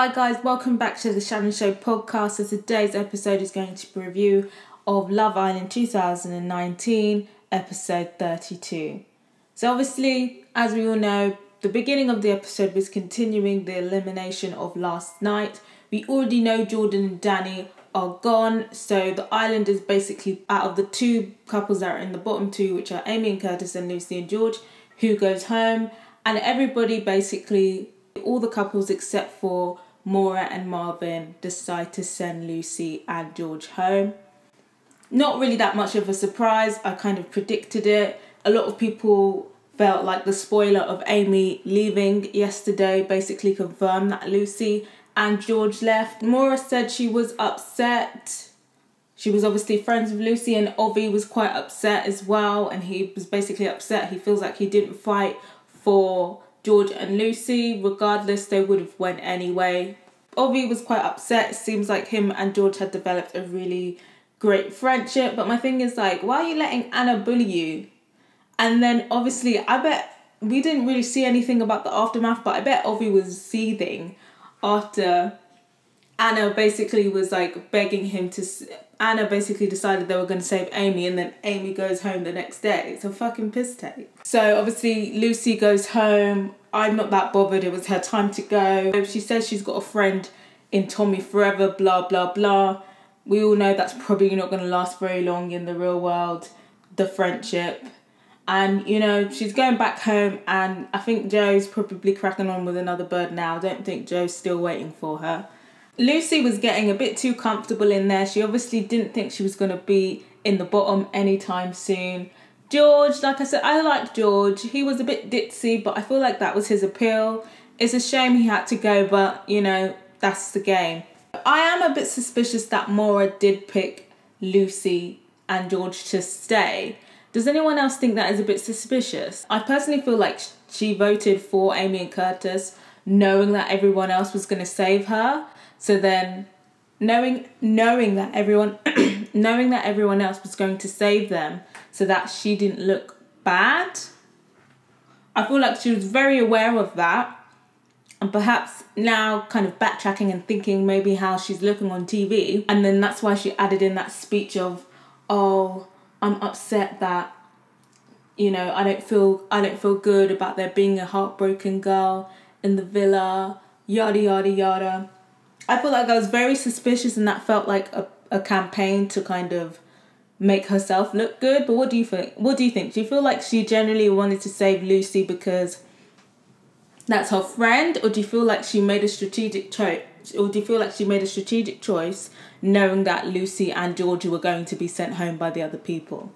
Hi guys, welcome back to the Shannon Show podcast. So today's episode is going to be a review of Love Island 2019, episode 32. So obviously, as we all know, the beginning of the episode was continuing the elimination of last night. We already know Jordan and Danny are gone, so the island is basically out of the two couples that are in the bottom two, which are Amy and Curtis and Lucy and George, who goes home, and everybody basically, all the couples except for Maura and Marvin, decide to send Lucy and George home. Not really that much of a surprise. I kind of predicted it. A lot of people felt like the spoiler of Amy leaving yesterday basically confirmed that Lucy and George left. Maura said she was upset. She was obviously friends with Lucy, and Ovi was quite upset as well, and he was basically upset. He feels like he didn't fight for George and Lucy. Regardless, they would have went anyway. Ovi was quite upset. It seems like him and George had developed a really great friendship. But my thing is, like, why are you letting Anna bully you? And then obviously, I bet we didn't really see anything about the aftermath, but I bet Ovi was seething after Anna basically was like begging him to... Anna basically decided they were going to save Amy, and then Amy goes home the next day. It's a fucking piss take. So obviously Lucy goes home. I'm not that bothered. It was her time to go. She says she's got a friend in Tommy forever, blah, blah, blah. We all know that's probably not going to last very long in the real world, the friendship. And, you know, she's going back home, and I think Joe's probably cracking on with another bird now. I don't think Joe's still waiting for her. Lucy was getting a bit too comfortable in there. She obviously didn't think she was going to be in the bottom anytime soon. George, like I said, I like George. He was a bit ditzy, but I feel like that was his appeal. It's a shame he had to go, but, you know, that's the game. I am a bit suspicious that Maura did pick Lucy and George to stay. Does anyone else think that is a bit suspicious? I personally feel like she voted for Amy and Curtis knowing that everyone else was going to save her. So then, knowing that everyone else was going to save them, so that she didn't look bad. I feel like she was very aware of that, and perhaps now kind of backtracking and thinking maybe how she's looking on TV, and then that's why she added in that speech of, "Oh, I'm upset that, you know, I don't feel good about there being a heartbroken girl in the villa, yada yada yada." I feel like I was very suspicious, and that felt like a campaign to kind of make herself look good. But what do you think? What do you think? Do you feel like she generally wanted to save Lucy because that's her friend, or do you feel like she made a strategic choice? Or do you feel like she made a strategic choice knowing that Lucy and George were going to be sent home by the other people?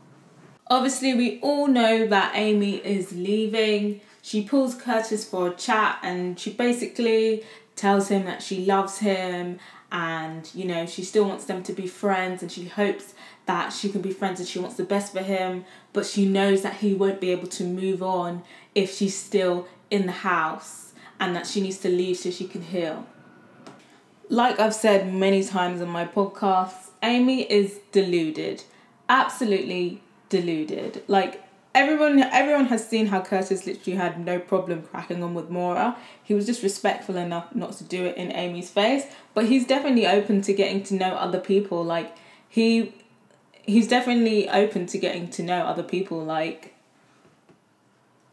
Obviously, we all know that Amy is leaving. She pulls Curtis for a chat, and she basically tells him that she loves him, and, you know, she still wants them to be friends, and she hopes that she can be friends, and she wants the best for him, but she knows that he won't be able to move on if she's still in the house, and that she needs to leave so she can heal. Like I've said many times on my podcast, Amy is deluded. Absolutely deluded. Like, everyone has seen how Curtis literally had no problem cracking on with Maura. He was just respectful enough not to do it in Amy's face, but he's definitely open to getting to know other people. Like, he's definitely open to getting to know other people, like,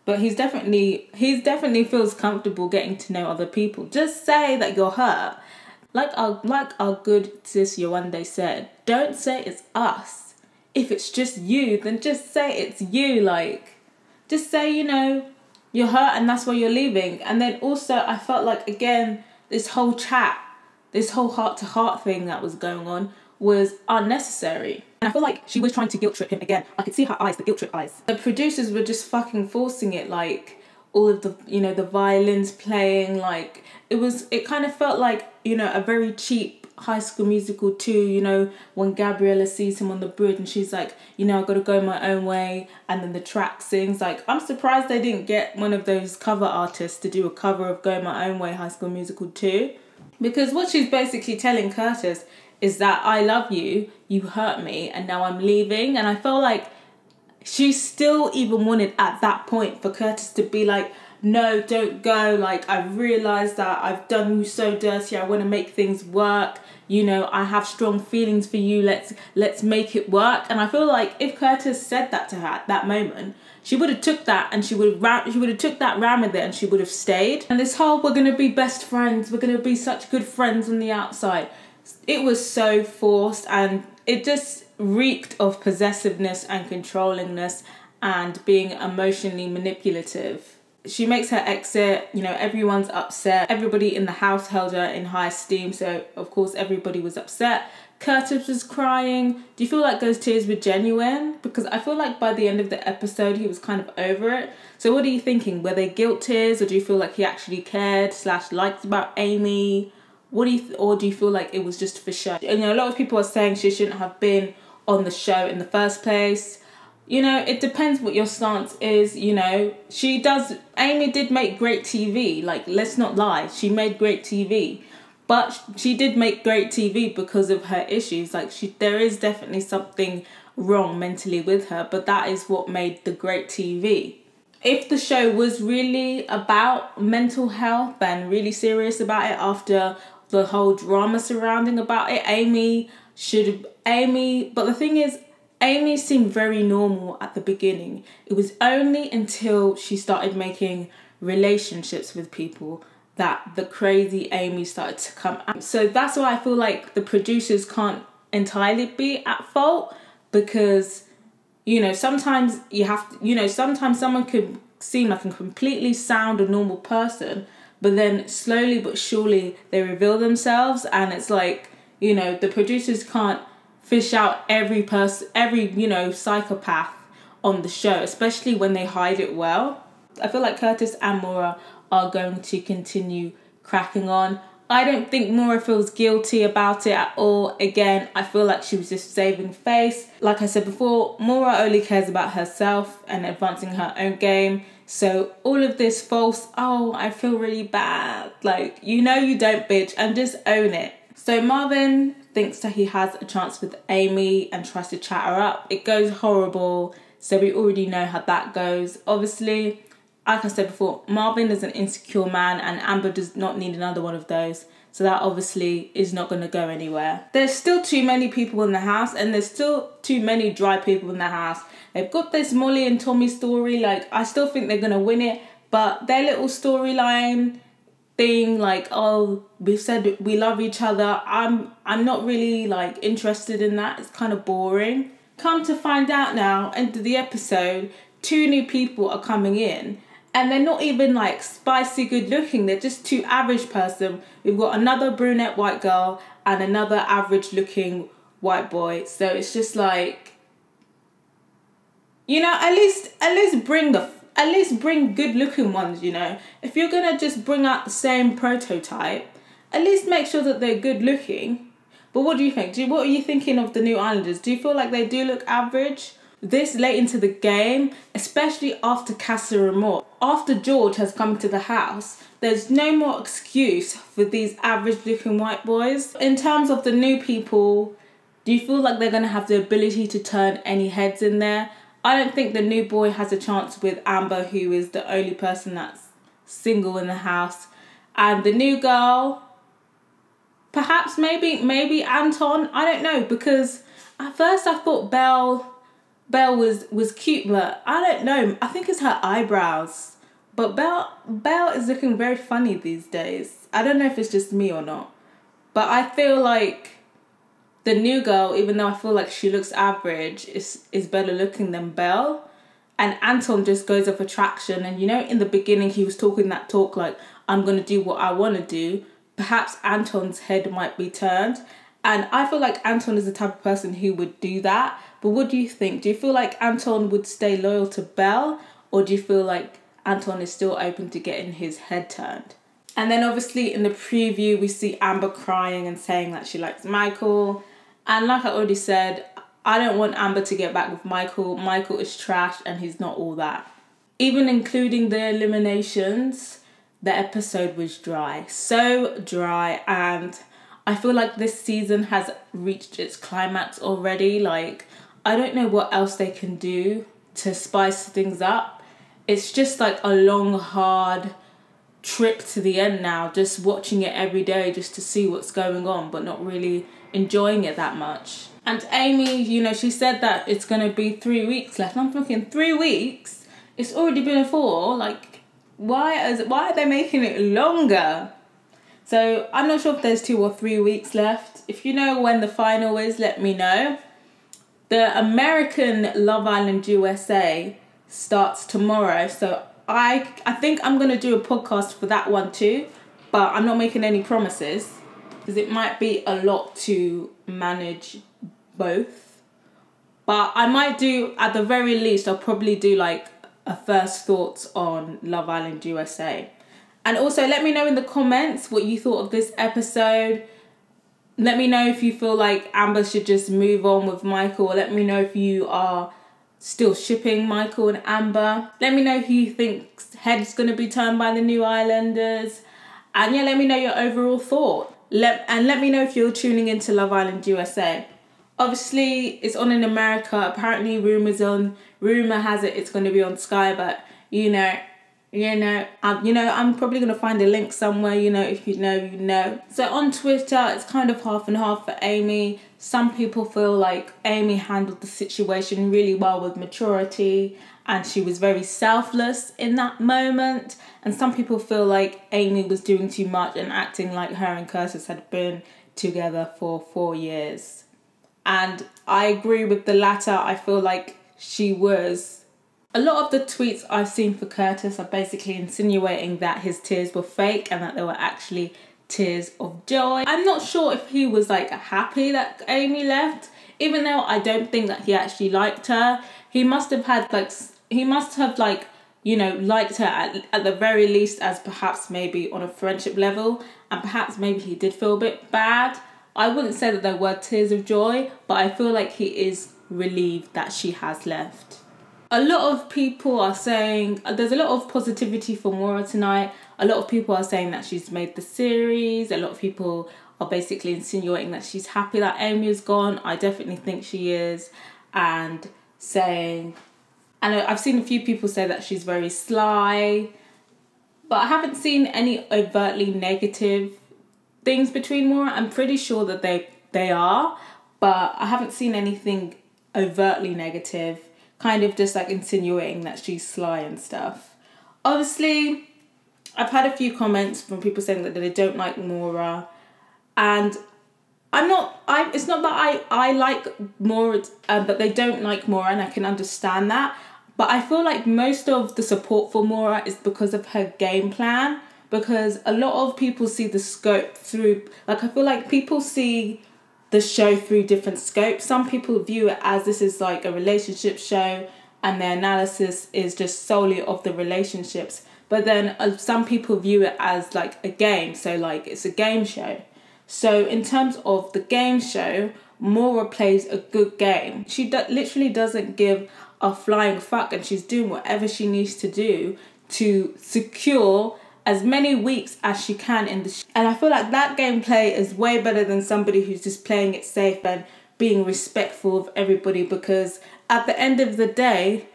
but he's definitely feels comfortable getting to know other people. Just say that you're hurt. Like our good sis Yewande said, don't say it's us. If it's just you, then just say it's you. Like, just say, you know, you're hurt and that's why you're leaving. And then also, I felt like, again, this whole chat, this whole heart-to-heart thing that was going on was unnecessary. And I feel like she was trying to guilt trip him again. I could see her eyes, the guilt trip eyes. The producers were just fucking forcing it, like, all of the, you know, the violins playing, like, it kind of felt like, you know, a very cheap High School Musical 2, you know, when Gabriella sees him on the bridge and she's like, you know, I gotta go my own way, and then the track sings. Like, I'm surprised they didn't get one of those cover artists to do a cover of Go My Own Way, High School Musical 2, because what she's basically telling Curtis is that I love you, you hurt me, and now I'm leaving. And I felt like she still even wanted at that point for Curtis to be like, no, don't go. Like, I've realised that I've done you so dirty. I want to make things work. You know, I have strong feelings for you. Let's make it work. And I feel like if Curtis said that to her at that moment, she would have took that and she would have took that ran with it, and she would have stayed. And this whole, we're gonna be best friends, we're gonna be such good friends on the outside, it was so forced, and it just reeked of possessiveness and controllingness and being emotionally manipulative. She makes her exit, you know, everyone's upset. Everybody in the house held her in high esteem, so of course everybody was upset. Curtis was crying. Do you feel like those tears were genuine? Because I feel like by the end of the episode he was kind of over it. So what are you thinking? Were they guilt tears, or do you feel like he actually cared / liked about Amy? What do you or do you feel like it was just for show? And, you know, a lot of people are saying she shouldn't have been on the show in the first place. You know, it depends what your stance is. You know, Amy did make great TV. Like, let's not lie, she made great TV. But she did make great TV because of her issues. Like, there is definitely something wrong mentally with her, but that is what made the great TV. If the show was really about mental health and really serious about it after the whole drama surrounding about it, but the thing is, Amy seemed very normal at the beginning. It was only until she started making relationships with people that the crazy Amy started to come out. So that's why I feel like the producers can't entirely be at fault, because, you know, sometimes sometimes someone could seem like a completely sound and normal person, but then slowly but surely they reveal themselves, and it's like, you know, the producers can't fish out every psychopath on the show, especially when they hide it well. I feel like Curtis and Maura are going to continue cracking on. I don't think Maura feels guilty about it at all. Again, I feel like she was just saving face. Like I said before, Maura only cares about herself and advancing her own game. So all of this false, oh, I feel really bad, like, you know you don't, bitch, and just own it. So Marvin thinks that he has a chance with Amy and tries to chat her up. It goes horrible, so we already know how that goes. Obviously, like I said before, Marvin is an insecure man, and Amber does not need another one of those. So that obviously is not going to go anywhere. There's still too many people in the house, and there's still too many dry people in the house. They've got this Molly and Tommy story. Like, I still think they're going to win it, but their little storyline thing, like, oh, we've said we love each other, I'm not really, like, interested in that. It's kind of boring. Come to find out now, end of the episode, 2 new people are coming in, and they're not even, like, spicy good looking. They're just 2 average person. We've got another brunette white girl and another average looking white boy. So it's just like, you know, at least bring good looking ones, you know. If you're gonna just bring out the same prototype, at least make sure that they're good looking. But what do you think? What are you thinking of the new Islanders? Do you feel like they do look average? This late into the game, especially after Casa and Moore, after George has come to the house, there's no more excuse for these average looking white boys. In terms of the new people, do you feel like they're going to have the ability to turn any heads in there? I don't think the new boy has a chance with Amber, who is the only person that's single in the house. And the new girl, perhaps maybe Anton, I don't know, because at first I thought Belle was cute, but I don't know. I think it's her eyebrows. But Belle is looking very funny these days. I don't know if it's just me or not. But I feel like the new girl, even though I feel like she looks average, is better looking than Belle. And Anton just goes off attraction. And, you know, in the beginning he was talking that talk like, I'm going to do what I want to do. Perhaps Anton's head might be turned. And I feel like Anton is the type of person who would do that. But what do you think? Do you feel like Anton would stay loyal to Belle? Or do you feel like Anton is still open to getting his head turned? And then obviously in the preview, we see Amber crying and saying that she likes Michael. And like I already said, I don't want Amber to get back with Michael. Michael is trash and he's not all that. Even including the eliminations, the episode was dry. So dry. And I feel like this season has reached its climax already. Like, I don't know what else they can do to spice things up. it's just like a long, hard trip to the end now, just watching it every day just to see what's going on, but not really enjoying it that much. And Amy, you know, she said that it's going to be 3 weeks left. I'm thinking, 3 weeks? It's already been 4. Like, why are they making it longer? So I'm not sure if there's 2 or 3 weeks left. If you know when the final is, let me know. The American Love Island USA starts tomorrow, so I think I'm going to do a podcast for that one too, but I'm not making any promises because it might be a lot to manage both. But I might do, at the very least, I'll probably do like a first thoughts on Love Island USA. And also let me know in the comments what you thought of this episode. Let me know if you feel like Amber should just move on with Michael, or let me know if you are still shipping Michael and Amber. Let me know who you think's head's going to be turned by the new Islanders. And yeah, let me know your overall thought. Let me know if you're tuning into Love Island USA. Obviously, it's on in America. Apparently, rumour has it it's going to be on Sky, but I'm probably going to find a link somewhere, if you know, you know. So on Twitter, it's kind of half and half for Amy. Some people feel like Amy handled the situation really well with maturity and she was very selfless in that moment. And some people feel like Amy was doing too much and acting like her and Curtis had been together for 4 years. And I agree with the latter. I feel like she was. A lot of the tweets I've seen for Curtis are basically insinuating that his tears were fake and that they were actually tears of joy. I'm not sure if he was like happy that Amy left, even though I don't think that he actually liked her. He must have liked her at the very least, as perhaps maybe on a friendship level, and perhaps maybe he did feel a bit bad. I wouldn't say that there were tears of joy, but I feel like he is relieved that she has left. A lot of people are saying, there's a lot of positivity for Maura tonight. A lot of people are saying that she's made the series. A lot of people are basically insinuating that she's happy that Amy is gone. I definitely think she is. And I've seen a few people say that she's very sly. But I haven't seen any overtly negative things between Maura. I'm pretty sure that they are. But I haven't seen anything overtly negative. Kind of just like insinuating that she's sly and stuff. Obviously, I've had a few comments from people saying that they don't like Maura. And it's not that I like Maura, but they don't like Maura, and I can understand that. But I feel like most of the support for Maura is because of her game plan. Because a lot of people see the scope through, like I feel like people see the show through different scopes. Some people view it as this is like a relationship show and their analysis is just solely of the relationships. But then some people view it as like a game. So like it's a game show. So in terms of the game show, Maura plays a good game. She literally doesn't give a flying fuck, and she's doing whatever she needs to do to secure as many weeks as she can in the show. And I feel like that gameplay is way better than somebody who's just playing it safe and being respectful of everybody, because at the end of the day,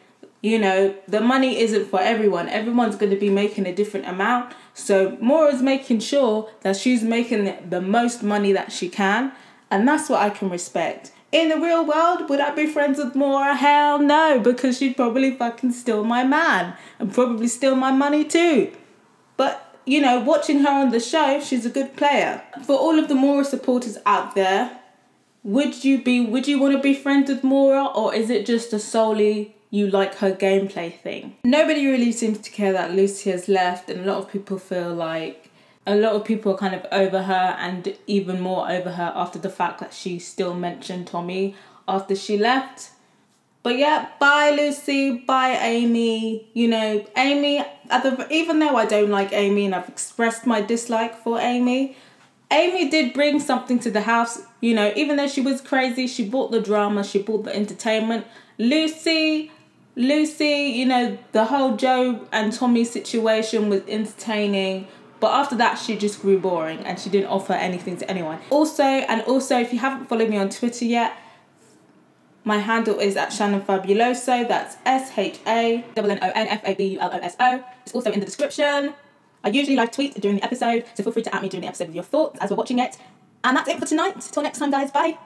the money isn't for everyone. Everyone's going to be making a different amount. So Maura's making sure that she's making the most money that she can. And that's what I can respect. In the real world, would I be friends with Maura? Hell no, because she'd probably fucking steal my man and probably steal my money too. But, watching her on the show, she's a good player. For all of the Maura supporters out there, would you want to be friends with Maura, or is it just a solely you like her gameplay thing? Nobody really seems to care that Lucy has left, and a lot of people feel like a lot of people are kind of over her, and even more over her after the fact that she still mentioned Tommy after she left. But yeah, bye Lucy, bye Amy. Amy, even though I don't like Amy and I've expressed my dislike for Amy did bring something to the house. Even though she was crazy, she brought the drama, she brought the entertainment. Lucy, the whole Joe and Tommy situation was entertaining. But after that, she just grew boring and she didn't offer anything to anyone. Also, if you haven't followed me on Twitter yet, My handle is at shannonfabuloso. That's SHANNONFABULOSO. It's also in the description. I usually live tweet during the episode, so feel free to at me during the episode with your thoughts as we're watching it. And that's it for tonight. Till next time, guys. Bye.